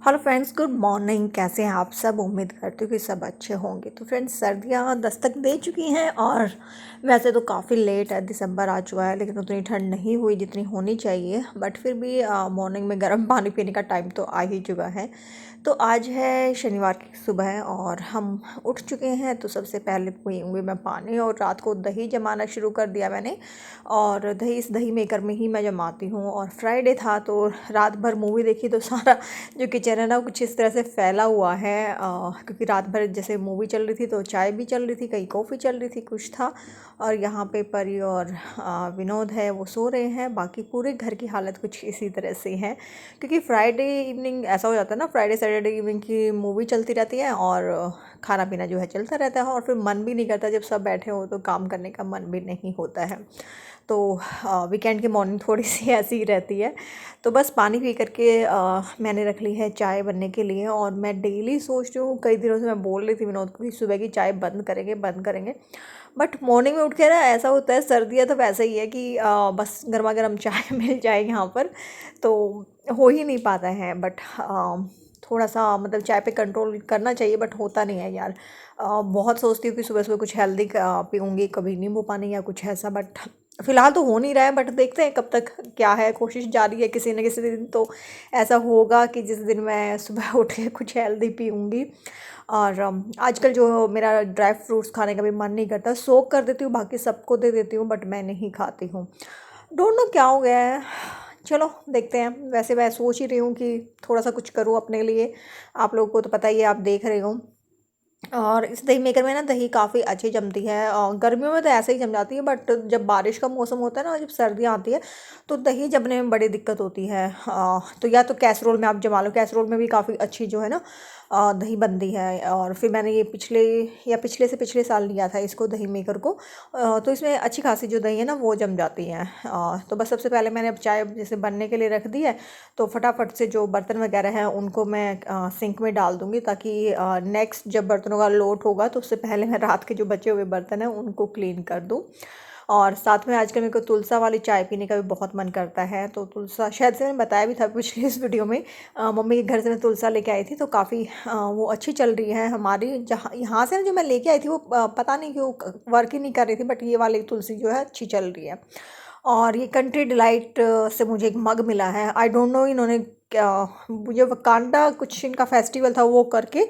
Hello friends, good morning. कैसे हैं आप सब? उम्मीद करती हूँ कि सब अच्छे होंगे। तो फ्रेंड्स, सर्दियाँ दस्तक दे चुकी हैं और वैसे तो काफ़ी लेट है, दिसंबर आ चुका है, लेकिन उतनी ठंड नहीं हुई जितनी होनी चाहिए। बट फिर भी मॉर्निंग में गर्म पानी पीने का टाइम तो आ ही चुका है। तो आज है शनिवार की सुबह और हम उठ चुके हैं। तो सबसे पहले पीऊँगी मैं पानी, और रात को दही जमाना शुरू कर दिया मैंने। और दही इस दही मेकर में ही मैं जमाती हूँ। और फ्राइडे था तो रात भर मूवी देखी, तो सारा जो किचन है ना कुछ इस तरह से फैला हुआ है। क्योंकि रात भर जैसे मूवी चल रही थी तो चाय भी चल रही थी, कहीं कॉफ़ी चल रही थी, कुछ था। और यहाँ पे परी और विनोद है, वो सो रहे हैं। बाकी पूरे घर की हालत कुछ इसी तरह से है, क्योंकि फ्राइडे इवनिंग ऐसा हो जाता है ना, फ्राइडे सैटरडे इवनिंग की मूवी चलती रहती है और खाना पीना जो है चलता रहता है। और फिर मन भी नहीं करता, जब सब बैठे हो तो काम करने का मन भी नहीं होता है। तो वीकेंड की मॉर्निंग थोड़ी सी ऐसी ही रहती है। तो बस पानी पी करके मैंने रख ली है चाय बनने के लिए। और मैं डेली सोच रही हूँ, कई दिनों से मैं बोल रही थी विनोद को कि सुबह की चाय बंद करेंगे बंद करेंगे। बट मॉर्निंग में उठ के ना ऐसा होता है, सर्दी है तो वैसे ही है कि बस गर्मा गर्म चाय मिल जाए यहाँ पर, तो हो ही नहीं पाता है। बट थोड़ा सा मतलब चाय पे कंट्रोल करना चाहिए, बट होता नहीं है यार। बहुत सोचती हूँ कि सुबह सुबह कुछ हेल्दी पीऊँगी, कभी नींबू पानी या कुछ ऐसा, बट फिलहाल तो हो नहीं रहा है। बट देखते हैं कब तक क्या है, कोशिश जारी है। किसी न किसी दिन तो ऐसा होगा कि जिस दिन मैं सुबह उठ के कुछ हेल्दी पीऊँगी। और आजकल जो मेरा ड्राई फ्रूट्स खाने का भी मन नहीं करता, सोक कर देती हूँ, बाकी सबको दे देती हूँ, बट मैं नहीं खाती हूँ। डोंट नो क्या हो गया है। चलो देखते हैं। वैसे मैं सोच ही रही हूँ कि थोड़ा सा कुछ करूँ अपने लिए। आप लोगों को तो पता ही है, आप देख रहे हो। और इस दही मेकर में ना दही काफ़ी अच्छी जमती है। और गर्मियों में तो ऐसे ही जम जाती है, बट जब बारिश का मौसम होता है ना, जब सर्दियाँ आती है, तो दही जमने में बड़ी दिक्कत होती है। तो या तो कैसरोल में आप जमा लो, कैसरोल में भी काफ़ी अच्छी जो है ना दही बनती है। और फिर मैंने ये पिछले से पिछले साल लिया था इसको, दही मेकर को। तो इसमें अच्छी खासी जो दही है ना वो जम जाती है। तो बस सबसे पहले मैंने अब चाय जैसे बनने के लिए रख दी है, तो फटाफट से जो बर्तन वगैरह हैं उनको मैं सिंक में डाल दूँगी, ताकि नेक्स्ट जब बर्तनों का लोड होगा तो उससे पहले मैं रात के जो बचे हुए बर्तन हैं उनको क्लीन कर दूँ। और साथ में आजकल मेरे को तुलसा वाली चाय पीने का भी बहुत मन करता है। तो तुलसा शायद से मैंने बताया भी था पिछली इस वीडियो में। मम्मी के घर से मैं तुलसा लेके आई थी, तो काफ़ी वो अच्छी चल रही है हमारी। जहाँ यहाँ से ना जो मैं लेके आई थी वो पता नहीं क्यों वर्क ही नहीं कर रही थी, बट ये वाली तुलसी जो है अच्छी चल रही है। और ये कंट्री डिलाइट से मुझे एक मग मिला है। आई डोंट नो इन्होंने क्या, मुझे वकांडा कुछ इनका फेस्टिवल था वो करके,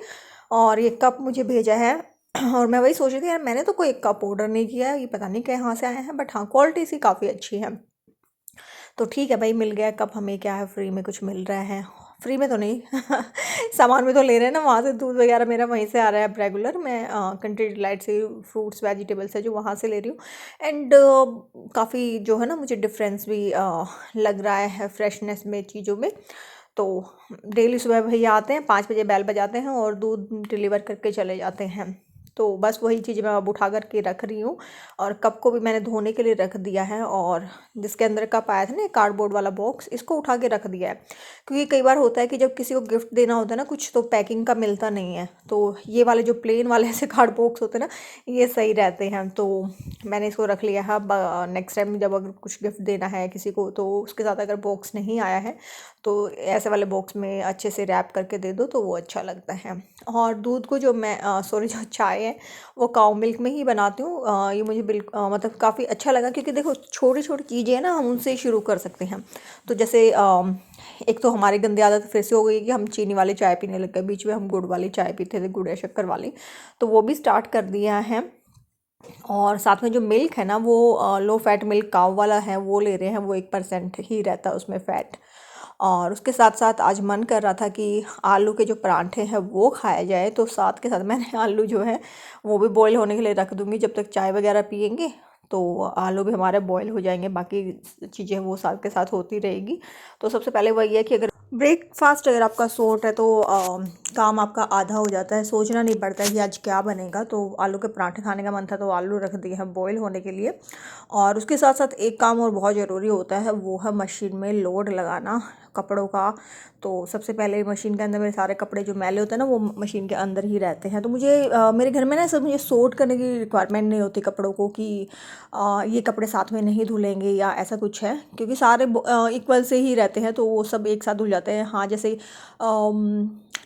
और ये कप मुझे भेजा है। और मैं वही सोच रही थी यार, मैंने तो कोई कप ऑर्डर नहीं किया है, ये पता नहीं कहाँ से आए हैं। बट हाँ, क्वालिटी इसकी काफ़ी अच्छी है। तो ठीक है भाई, मिल गया कप हमें, क्या है, फ्री में कुछ मिल रहा है। फ्री में तो नहीं सामान में तो ले रहे हैं ना वहाँ से। दूध वगैरह मेरा वहीं से आ रहा है अब रेगुलर। मैं कंट्री डिलाइट से फ्रूट्स वेजिटेबल्स है जो वहाँ से ले रही हूँ। एंड काफ़ी जो है ना मुझे डिफरेंस भी लग रहा है फ्रेशनेस में, चीज़ों में। तो डेली सुबह भैया आते हैं, 5 बजे बेल बजाते हैं और दूध डिलीवर करके चले जाते हैं। तो बस वही चीज़ मैं अब उठा करके रख रही हूँ। और कप को भी मैंने धोने के लिए रख दिया है। और जिसके अंदर कप आया था ना कार्डबोर्ड वाला बॉक्स, इसको उठा के रख दिया है। क्योंकि कई बार होता है कि जब किसी को गिफ्ट देना होता है ना कुछ, तो पैकिंग का मिलता नहीं है। तो ये वाले जो प्लेन वाले ऐसे कार्ड बॉक्स होते हैं ना, ये सही रहते हैं। तो मैंने इसको रख लिया है। अब नेक्स्ट टाइम जब अगर कुछ गिफ्ट देना है किसी को, तो उसके साथ अगर बॉक्स नहीं आया है तो ऐसे वाले बॉक्स में अच्छे से रैप करके दे दो, तो वो अच्छा लगता है। और दूध को जो मैं सॉरी जो चाय है वो काऊ मिल्क में ही बनाती हूँ। ये मुझे मतलब काफ़ी अच्छा लगा, क्योंकि देखो छोटी छोटी चीज़ें हैं ना, हम उनसे शुरू कर सकते हैं। तो जैसे एक तो हमारी गंदी आदत फिर से हो गई कि हम चीनी वाली चाय पीने लग गए। बीच में हम गुड़ वाली चाय पीते थे, गुड़ या शक्कर वाली, तो वो भी स्टार्ट कर दिया है। और साथ में जो मिल्क है ना, वो लो फैट मिल्क काव वाला है, वो ले रहे हैं। वो 1% ही रहता है उसमें फ़ैट। और उसके साथ साथ आज मन कर रहा था कि आलू के जो परांठे हैं वो खाया जाए, तो साथ के साथ मैंने आलू जो है वो भी बॉईल होने के लिए रख दूँगी। जब तक चाय वगैरह पियेंगे तो आलू भी हमारे बॉईल हो जाएंगे, बाकी चीज़ें वो साथ के साथ होती रहेगी। तो सबसे पहले वही है कि अगर ब्रेकफास्ट अगर आपका शॉर्ट है तो काम आपका आधा हो जाता है। सोचना नहीं पड़ता है कि आज क्या बनेगा। तो आलू के पराठे खाने का मन था, तो आलू रख दिए हैं बॉईल होने के लिए। और उसके साथ साथ एक काम और बहुत ज़रूरी होता है, वो है मशीन में लोड लगाना। कपड़ों का। तो सबसे पहले मशीन के अंदर मेरे सारे कपड़े जो मैले होते हैं ना वो मशीन के अंदर ही रहते हैं। तो मुझे मेरे घर में ना सब मुझे सोर्ट करने की रिक्वायरमेंट नहीं होती कपड़ों को कि ये कपड़े साथ में नहीं धुलेंगे या ऐसा कुछ है, क्योंकि सारे इक्वल से ही रहते हैं तो वो सब एक साथ धुल जाते हैं। हाँ, जैसे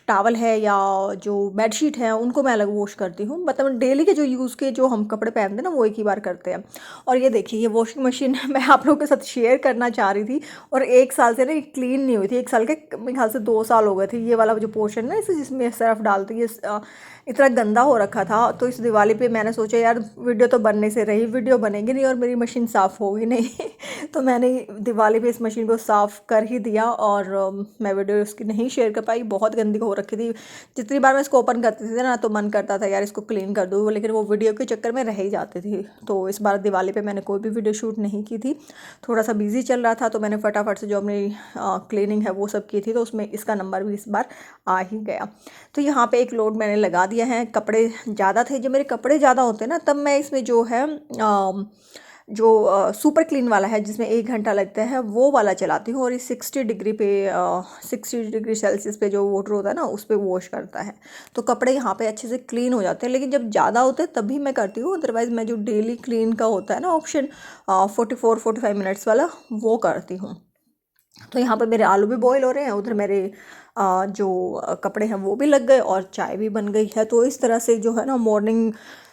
टावल है या जो बेडशीट है उनको मैं अलग वॉश करती हूँ, मतलब डेली के जो यूज़ के जो हम कपड़े पहनते हैं ना वो एक ही बार करते हैं। और ये देखिए ये वॉशिंग मशीन मैं आप लोगों के साथ शेयर करना चाह रही थी, और 1 साल से ना ये क्लीन नहीं हुई थी। 1 साल के मेरे ख्याल से 2 साल हो गए थे। ये वाला जो पोर्शन है इसे जिसमें सर्फ डालते ये इतना गंदा हो रखा था। तो इस दिवाली पे मैंने सोचा यार वीडियो तो बनने से रही, वीडियो बनेगी नहीं और मेरी मशीन साफ़ होगी नहीं तो मैंने दिवाली पे इस मशीन को साफ़ कर ही दिया, और मैं वीडियो उसकी नहीं शेयर कर पाई, बहुत गंदी हो रखी थी। जितनी बार मैं इसको ओपन करती थी ना तो मन करता था यार इसको क्लीन कर दूँ, लेकिन वो वीडियो के चक्कर में रह ही जाती थी। तो इस बार दिवाली पे मैंने कोई भी वीडियो शूट नहीं की थी, थोड़ा सा बिजी चल रहा था, तो मैंने फटाफट से जो अपनी क्लीनिंग है वो सब की थी, तो उसमें इसका नंबर भी इस बार आ ही गया। तो यहाँ पे एक लोड मैंने लगा दिया है। कपड़े ज़्यादा थे, जब मेरे कपड़े ज़्यादा होते हैं ना तब मैं इसमें जो है जो सुपर क्लीन वाला है जिसमें 1 घंटा लगता है वो वाला चलाती हूँ, और ये 60 डिग्री पे 60 डिग्री सेल्सियस पे जो वाटर होता है ना उस पर वॉश करता है। तो कपड़े यहाँ पे अच्छे से क्लीन हो जाते हैं, लेकिन जब ज़्यादा होते हैं तभी मैं करती हूँ, अदरवाइज़ मैं जो डेली क्लीन का होता है ना ऑप्शन 44-45 मिनट्स वाला वो करती हूँ। तो यहाँ पे मेरे आलू भी बॉईल हो रहे हैं, उधर मेरे जो कपड़े हैं वो भी लग गए और चाय भी बन गई है। तो इस तरह से जो है ना मॉर्निंग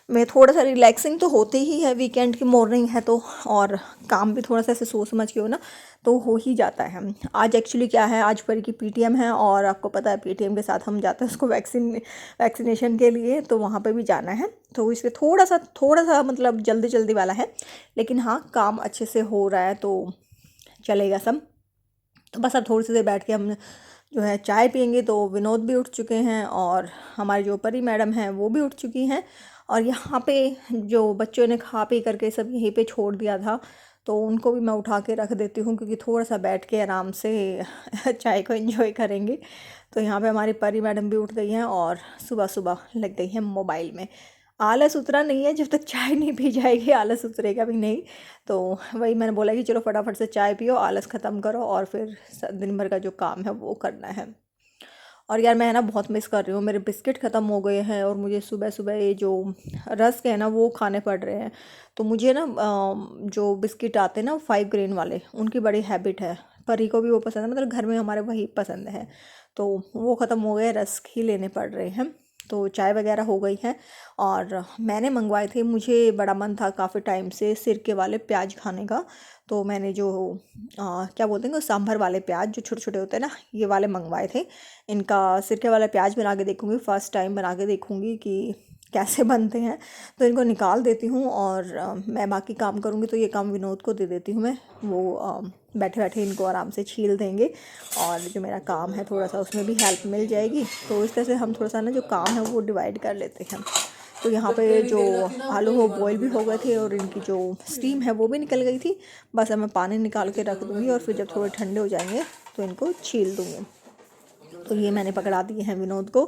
में थोड़ा सा रिलैक्सिंग तो होती ही है, वीकेंड की मॉर्निंग है तो, और काम भी थोड़ा सा ऐसे सोच समझ के हो ना तो हो ही जाता है। आज एक्चुअली क्या है, आज परी की पीटीएम है, और आपको पता है पीटीएम के साथ हम जाते हैं उसको वैक्सीनेशन के लिए, तो वहाँ पे भी जाना है। तो इसलिए थोड़ा सा मतलब जल्दी जल्दी वाला है, लेकिन हाँ काम अच्छे से हो रहा है तो चलेगा सब। तो बस अब थोड़ी सी देर बैठ के हम जो है चाय पियेंगे। तो विनोद भी उठ चुके हैं और हमारी जो परी मैडम हैं वो भी उठ चुकी हैं, और यहाँ पे जो बच्चों ने खा पी करके सब यहीं पे छोड़ दिया था तो उनको भी मैं उठा के रख देती हूँ, क्योंकि थोड़ा सा बैठ के आराम से चाय को एंजॉय करेंगे। तो यहाँ पे हमारी परी मैडम भी उठ गई हैं और सुबह सुबह लग गई हैं मोबाइल में। आलस उतरा नहीं है, जब तक चाय नहीं पी जाएगी आलस उतरेगा भी नहीं। तो वही मैंने बोला कि चलो फटाफट से चाय पियो, आलस ख़त्म करो और फिर दिन भर का जो काम है वो करना है। और यार मैं ना बहुत मिस कर रही हूँ, मेरे बिस्किट ख़त्म हो गए हैं और मुझे सुबह सुबह ये जो रस्क है ना वो खाने पड़ रहे हैं। तो मुझे ना जो बिस्किट आते हैं ना 5 ग्रेन वाले उनकी बड़ी हैबिट है, परी को भी वो पसंद है, मतलब घर में हमारे वही पसंद है। तो वो ख़त्म हो गए, रस्क ही लेने पड़ रहे हैं। तो चाय वगैरह हो गई है, और मैंने मंगवाए थे, मुझे बड़ा मन था काफ़ी टाइम से सिरके वाले प्याज खाने का। तो मैंने जो क्या बोलते हैं सांभर वाले प्याज जो छोटे छोटे होते हैं ना ये वाले मंगवाए थे। इनका सिरके वाला प्याज बना के देखूँगी, फ़र्स्ट टाइम बना के देखूँगी कि कैसे बनते हैं। तो इनको निकाल देती हूँ और मैं बाकी काम करूँगी, तो ये काम विनोद को दे देती हूँ मैं, वो बैठे बैठे इनको आराम से छील देंगे, और जो मेरा काम है थोड़ा सा उसमें भी हेल्प मिल जाएगी। तो इस तरह से हम थोड़ा सा ना जो काम है वो डिवाइड कर लेते हैं। तो यहाँ पे जो आलू वो बॉईल भी हो गए थे और इनकी जो स्टीम है वो भी निकल गई थी। बस अब मैं पानी निकाल के रख दूँगी और फिर जब थोड़े ठंडे हो जाएंगे तो इनको छील दूँगी। तो ये मैंने पकड़ा दिए हैं विनोद को,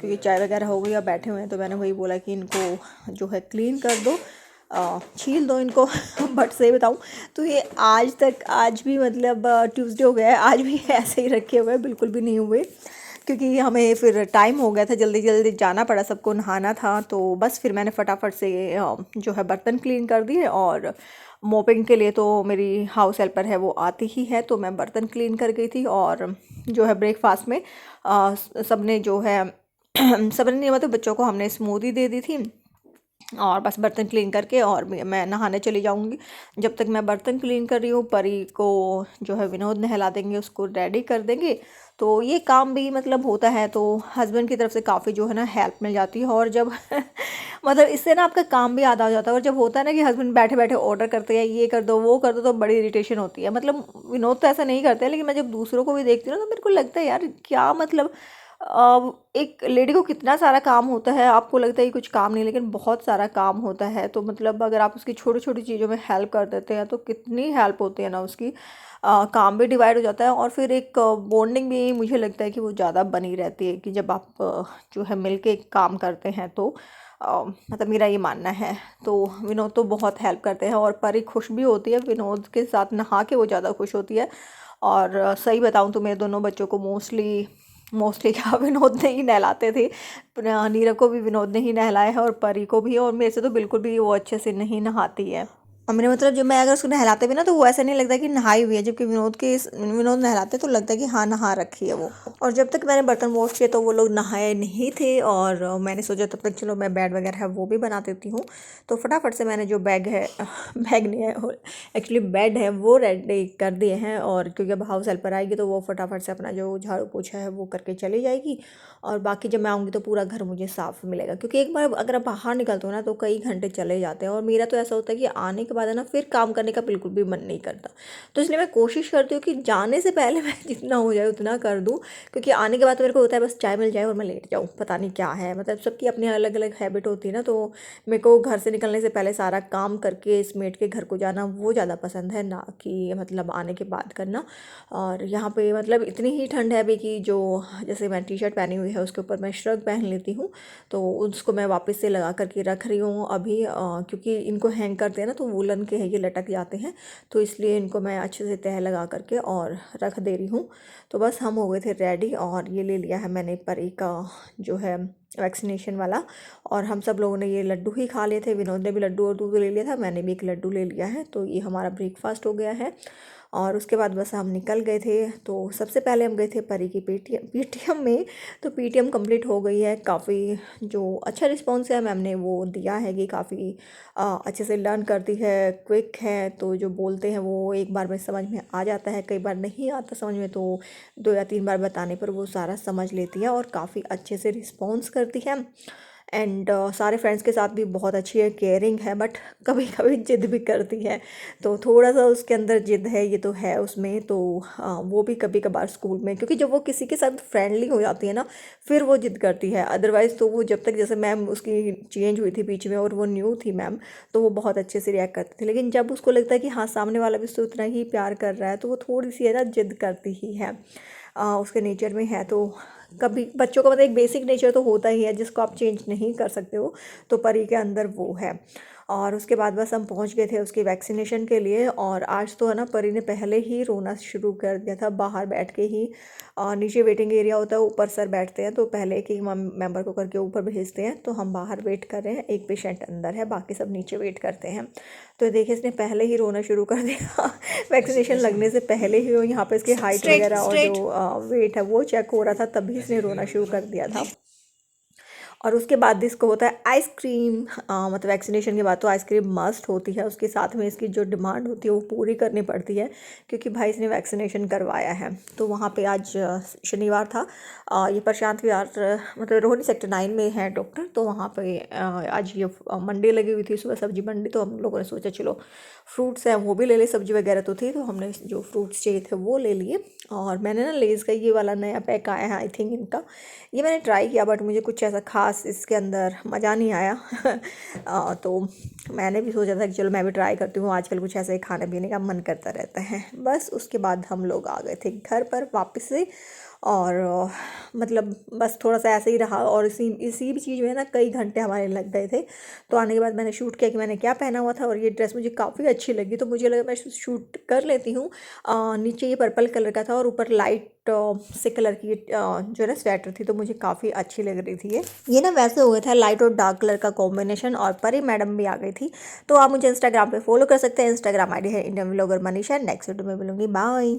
क्योंकि चाय वगैरह हो गई और बैठे हुए हैं, तो मैंने वही बोला कि इनको जो है क्लीन कर दो, छील दो इनको बट सही बताऊँ तो ये आज भी मतलब ट्यूसडे हो गया है, आज भी ऐसे ही रखे हुए हैं, बिल्कुल भी नहीं हुए, क्योंकि हमें फिर टाइम हो गया था, जल्दी जल्दी जाना पड़ा, सबको नहाना था। तो बस फिर मैंने फटाफट से जो है बर्तन क्लीन कर दिए, और मोपिंग के लिए तो मेरी हाउस हेल्पर है वो आती ही है, तो मैं बर्तन क्लीन कर गई थी। और जो है ब्रेकफास्ट में सबने जो है सबने नहीं मतलब बच्चों को हमने स्मूदी दे दी थी, और बस बर्तन क्लीन करके और मैं नहाने चली जाऊंगी। जब तक मैं बर्तन क्लीन कर रही हूँ परी को जो है विनोद नहला देंगे, उसको रेडी कर देंगे। तो ये काम भी मतलब होता है, तो हस्बैंड की तरफ से काफ़ी जो है ना हेल्प मिल जाती है। और जब मतलब इससे ना आपका काम भी आधा हो जाता है। और जब होता है ना कि हस्बैंड बैठे बैठे ऑर्डर करते हैं ये कर दो वो कर दो, तो बड़ी इरिटेशन होती है। मतलब विनोद तो ऐसा नहीं करते हैं, लेकिन मैं जब दूसरों को भी देखती हूँ ना तो मेरे को लगता है यार क्या मतलब एक लेडी को कितना सारा काम होता है, आपको लगता है कि कुछ काम नहीं, लेकिन बहुत सारा काम होता है। तो मतलब अगर आप उसकी छोटी छोटी चीज़ों में हेल्प कर देते हैं तो कितनी हेल्प होती है ना उसकी, काम भी डिवाइड हो जाता है, और फिर एक बॉन्डिंग भी मुझे लगता है कि वो ज़्यादा बनी रहती है कि जब आप जो है मिल के काम करते हैं तो मतलब मेरा ये मानना है। तो विनोद तो बहुत हेल्प करते हैं, और परी खुश भी होती है विनोद के साथ नहा के, वो ज़्यादा खुश होती है। और सही बताऊँ तो मेरे दोनों बच्चों को मोस्टली मोस्टली क्या विनोद ने ही नहलाते थे। नीरव को भी विनोद ने ही नहलाया है और परी को भी, और मेरे से तो बिल्कुल भी वो अच्छे से नहीं नहाती है। और मेरे मतलब जब मैं अगर उसको नहलाते भी ना तो वो ऐसा नहीं लगता कि नहाई हुई है, जबकि विनोद नहलाते तो लगता है कि हाँ नहा रखी है वो। और जब तक मैंने बर्तन वॉश किए तो वो लोग नहाए नहीं थे, और मैंने सोचा तब तक चलो मैं बेड वगैरह है वो भी बना देती हूँ। तो फटाफट से मैंने जो बैग है बैग नहीं है एक्चुअली बेड है वो रेडी कर दिए हैं। और क्योंकि अब हाउस हेल्पर आएगी तो वो फटाफट से अपना जो झाड़ू पोछा है वो करके चली जाएगी, और बाकी जब मैं आऊँगी तो पूरा घर मुझे साफ मिलेगा। क्योंकि एक बार अगर आप बाहर निकलते हो ना तो कई घंटे चले जाते हैं, और मेरा तो ऐसा होता है कि आने के बाद है ना फिर काम करने का बिल्कुल भी मन नहीं करता। तो इसलिए मैं कोशिश करती हूँ कि जाने से पहले मैं जितना हो जाए उतना कर दूँ, क्योंकि आने के बाद तो मेरे को होता है बस चाय मिल जाए और मैं लेट जाऊँ। पता नहीं क्या है, मतलब सबकी अपनी अलग अलग हैबिट होती है ना। तो मेरे को घर से निकलने से पहले सारा काम करके स्मेट के घर को जाना वो ज़्यादा पसंद है, ना कि मतलब आने के बाद करना। और यहाँ पे मतलब इतनी ही ठंड है अभी कि जो जैसे मैं टी शर्ट पहनी हुई है उसके ऊपर मैं श्रग पहन लेती हूँ, तो उसको मैं वापस से लगा करके रख रही हूँ अभी। क्योंकि इनको हैंग करते हैं ना तो वूलन के है ये लटक जाते हैं, तो इसलिए इनको मैं अच्छे से तह लगा करके और रख दे रही हूँ। तो बस हम हो गए थे रेडी, और ये ले लिया है मैंने परी का जो है वैक्सीनेशन वाला। और हम सब लोगों ने ये लड्डू ही खा लिए थे, विनोद ने भी लड्डू और दूध ले लिया था, मैंने भी एक लड्डू ले लिया है। तो ये हमारा ब्रेकफास्ट हो गया है। और उसके बाद बस हम निकल गए थे। तो सबसे पहले हम गए थे परी की पीटीएम में। तो पीटीएम कंप्लीट हो गई है, काफ़ी जो अच्छा रिस्पॉन्स है मैम ने वो दिया है कि काफ़ी अच्छे से लर्न करती है, क्विक है। तो जो बोलते हैं वो एक बार में समझ में आ जाता है, कई बार नहीं आता समझ में, तो 2 या 3 बार बताने पर वो सारा समझ लेती है और काफ़ी अच्छे से रिस्पॉन्स करती है। एंड सारे फ्रेंड्स के साथ भी बहुत अच्छी है, केयरिंग है, बट कभी कभी जिद भी करती है। तो थोड़ा सा उसके अंदर जिद है, ये तो है उसमें। तो वो भी कभी कभार स्कूल में, क्योंकि जब वो किसी के साथ फ्रेंडली हो जाती है ना फिर वो जिद करती है। अदरवाइज़ तो वो जब तक, जैसे मैम उसकी चेंज हुई थी बीच में और वो न्यू थी मैम, तो वो बहुत अच्छे से रिएक्ट करती थी। लेकिन जब उसको लगता है कि हाँ सामने वाला भी उससे उतना ही प्यार कर रहा है तो वो थोड़ी सी है ना जिद करती ही है। उसके नेचर में है। तो कभी बच्चों का मतलब एक बेसिक नेचर तो होता ही है जिसको आप चेंज नहीं कर सकते हो, तो परी के अंदर वो है। और उसके बाद बस हम पहुंच गए थे उसकी वैक्सीनेशन के लिए। और आज तो है ना परी ने पहले ही रोना शुरू कर दिया था बाहर बैठ के ही। नीचे वेटिंग एरिया होता है, ऊपर सर बैठते हैं, तो पहले एक एक मेंबर को करके ऊपर भेजते हैं। तो हम बाहर वेट कर रहे हैं, एक पेशेंट अंदर है, बाकी सब नीचे वेट करते हैं। तो देखिए इसने पहले ही रोना शुरू कर दिया वैक्सीनेशन लगने से पहले ही। यहाँ पे इसकी हाइट वगैरह और जो वेट है वो चेक हो रहा था, तभी इसने रोना शुरू कर दिया था। और उसके बाद इसको होता है आइसक्रीम। मतलब वैक्सीनेशन के बाद तो आइसक्रीम मस्ट होती है, उसके साथ में इसकी जो डिमांड होती है वो पूरी करनी पड़ती है, क्योंकि भाई इसने वैक्सीनेशन करवाया है। तो वहाँ पे आज शनिवार था, ये प्रशांत विहार मतलब रोहिणी सेक्टर 9 में है डॉक्टर। तो वहाँ पे आज ये मंडी लगी हुई थी, सुबह सब्जी मंडी। तो हम लोगों ने सोचा चलो फ्रूट्स हैं वो भी ले ले, सब्जी वगैरह तो थी, तो हमने जो फ्रूट्स चाहिए थे वो ले लिए। और मैंने ना लेज़ का ये वाला नया पैक आया है आई थिंक इनका, ये मैंने ट्राई किया, बट मुझे कुछ ऐसा खास इसके अंदर मज़ा नहीं आया तो मैंने भी सोचा था कि चलो मैं भी ट्राई करती हूँ, आजकल कुछ ऐसे खाने पीने का मन करता रहता है। बस उसके बाद हम लोग आ गए थे घर पर वापस से। और मतलब बस थोड़ा सा ऐसे ही रहा, और इसी इसी भी चीज़ में ना कई घंटे हमारे लग गए थे। तो आने के बाद मैंने शूट किया कि मैंने क्या पहना हुआ था, और ये ड्रेस मुझे काफ़ी अच्छी लगी तो मुझे लगा मैं शूट कर लेती हूँ। नीचे ये पर्पल कलर का था और ऊपर लाइट से कलर की जो है ना स्वेटर थी, तो मुझे काफ़ी अच्छी लग रही थी ये ना वैसे हो गया था लाइट और डार्क कलर का कॉम्बिनेशन। और परी मैडम भी आ गई थी। तो आप मुझे इंस्टाग्राम पे फॉलो कर सकते हैं, इंस्टाग्राम आईडी है Indian vlogger Manisha. Next video में मिलूंगी, बाय।